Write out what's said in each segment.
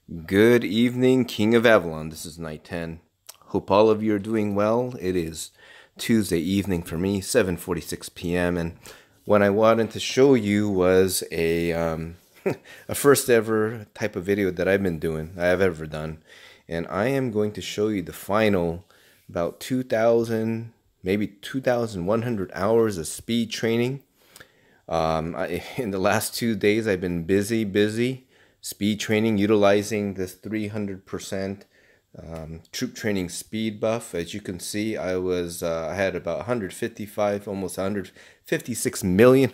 Good evening, King of Avalon. This is night 10. Hope all of you are doing well. It is Tuesday evening for me, 7:46 p.m. And what I wanted to show you was a a first ever type of video that I've ever done. And I am going to show you the final about 2,000, maybe 2,100 hours of speed training. In the last 2 days, I've been busy speed training, utilizing this 300% troop training speed buff. As you can see, I had about 155, almost 156 million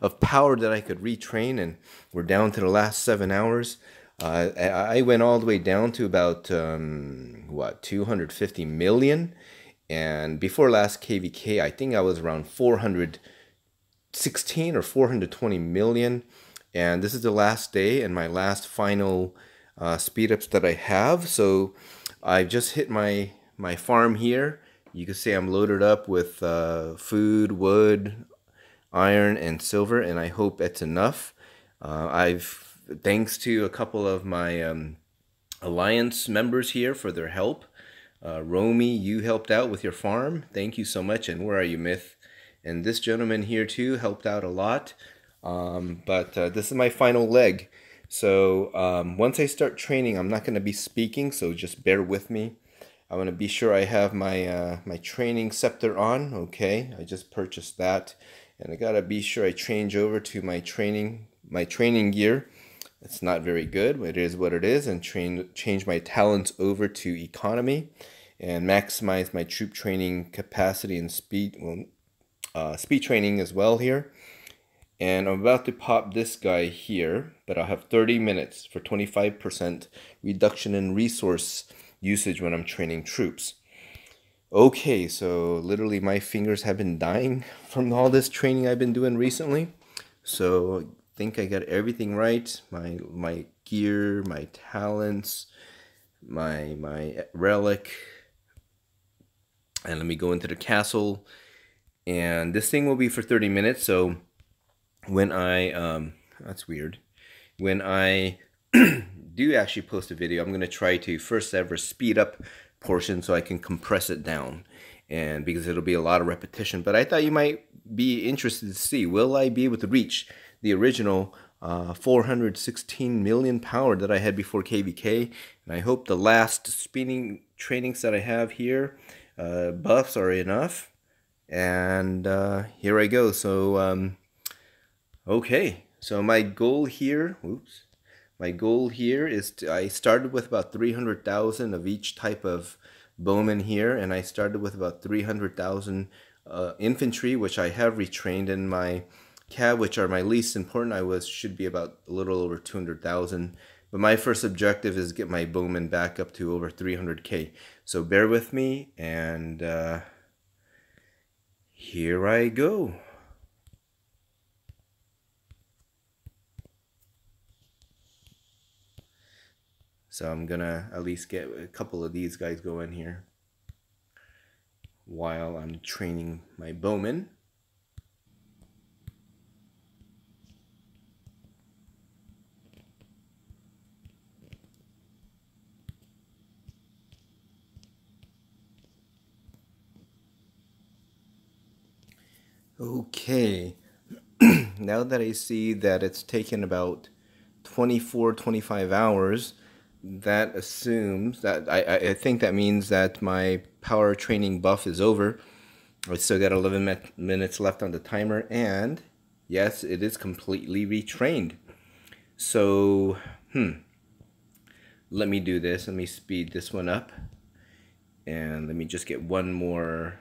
of power that I could retrain, and we're down to the last 7 hours. I went all the way down to about 250 million, and before last KVK, I think I was around 416 or 420 million. And this is the last day and my last final speed ups that I have. So I've just hit my farm here. You can see I'm loaded up with food, wood, iron, and silver, and I hope that's enough. Thanks to a couple of my alliance members here for their help. Romy, you helped out with your farm. Thank you so much. And where are you, Myth? And this gentleman here too helped out a lot. But this is my final leg. So once I start training, I'm not going to be speaking, so just bear with me. I want to be sure I have my my training scepter on. Okay, I just purchased that, and I gotta be sure I change over to my training gear. It's not very good, but it is what it is, and change my talents over to economy, and maximize my troop training capacity and speed. Speed training as well here. And I'm about to pop this guy here, but I'll have 30 minutes for 25% reduction in resource usage when I'm training troops. Okay, so literally my fingers have been dying from all this training I've been doing recently. So I think I got everything right. My gear, my talents, my relic. And let me go into the castle. And this thing will be for 30 minutes, so when I, that's weird. When I do actually post a video, I'm going to try to first ever speed up portion so I can compress it down. And because it'll be a lot of repetition. But I thought you might be interested to see, will I be able to reach the original 416 million power that I had before KVK? And I hope the last speeding trainings that I have here, buffs are enough. And here I go. So, okay, so my goal here, my goal here is I started with about 300,000 of each type of bowman here, and I started with about 300,000 infantry, which I have retrained, in my cav, which are my least important. Should be about a little over 200,000. But my first objective is get my bowman back up to over 300k. So bear with me, and here I go. So I'm gonna at least get a couple of these guys going here while I'm training my bowman. Okay, now that I see that it's taken about 25 hours, that assumes that I think that means that my power training buff is over. I still got 11 minutes left on the timer, and yes, it is completely retrained. So, let me do this. Let me speed this one up, and let me just get one more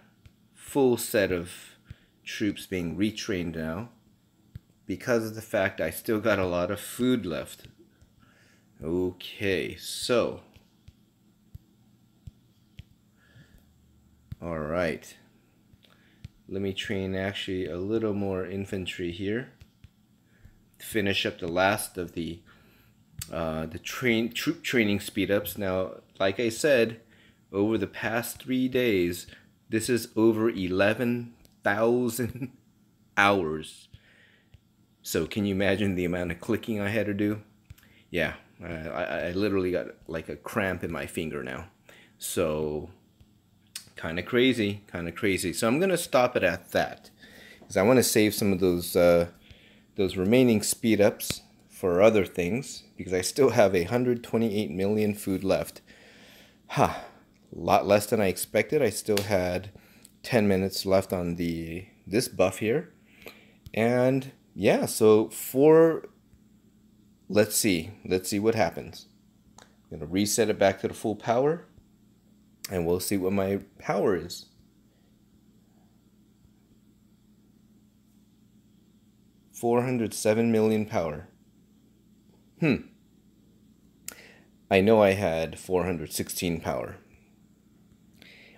full set of troops being retrained now, because of the fact I still got a lot of food left. Okay, so all right, let me train actually a little more infantry here to finish up the last of the troop training speed ups. Now, like I said, over the past 3 days, this is over 11,000 hours. So can you imagine the amount of clicking I had to do? Yeah, I literally got like a cramp in my finger now. So kind of crazy, kind of crazy. So I'm gonna stop it at that, because I want to save some of those remaining speed ups for other things, because I still have 128 million food left. Ha, a lot less than I expected. I still had 10 minutes left on this buff here. And yeah, so let's see what happens. I'm gonna reset it back to the full power, and we'll see what my power is. 407 million power. I know I had 416 power.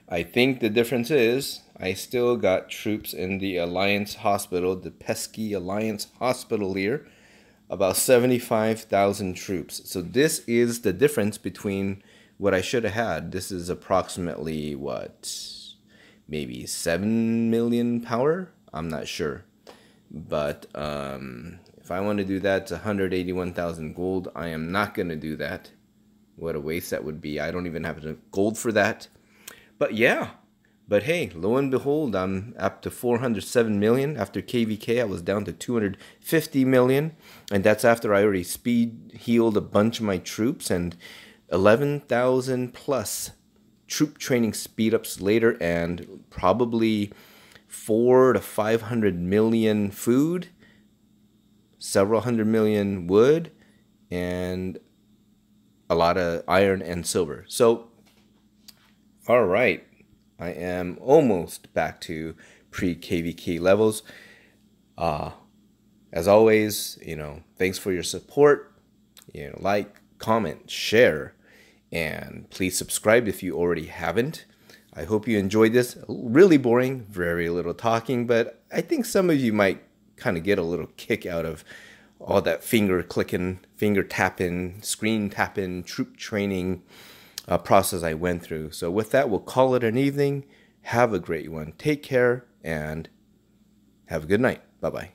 I think the difference is I still got troops in the Alliance Hospital, the pesky Alliance Hospital here, about 75,000 troops. So this is the difference between what I should have had. This is approximately, what, maybe 7 million power? I'm not sure. But if I want to do that, it's 181,000 gold. I am not going to do that. What a waste that would be. I don't even have enough gold for that. But yeah. But hey, lo and behold, I'm up to 407 million. After KVK, I was down to 250 million. And that's after I already speed healed a bunch of my troops. And 11,000 plus troop training speed ups later. And probably 400 to 500 million food. Several hundred million wood. And a lot of iron and silver. So, all right. I am almost back to pre-KVK levels. As always, thanks for your support. Like, comment, share, and please subscribe if you already haven't. I hope you enjoyed this. Really boring, very little talking, but I think some of you might kind of get a little kick out of all that finger clicking, finger tapping, screen tapping, troop training process I went through. So with that, we'll call it an evening. Have a great one. Take care and have a good night. Bye-bye.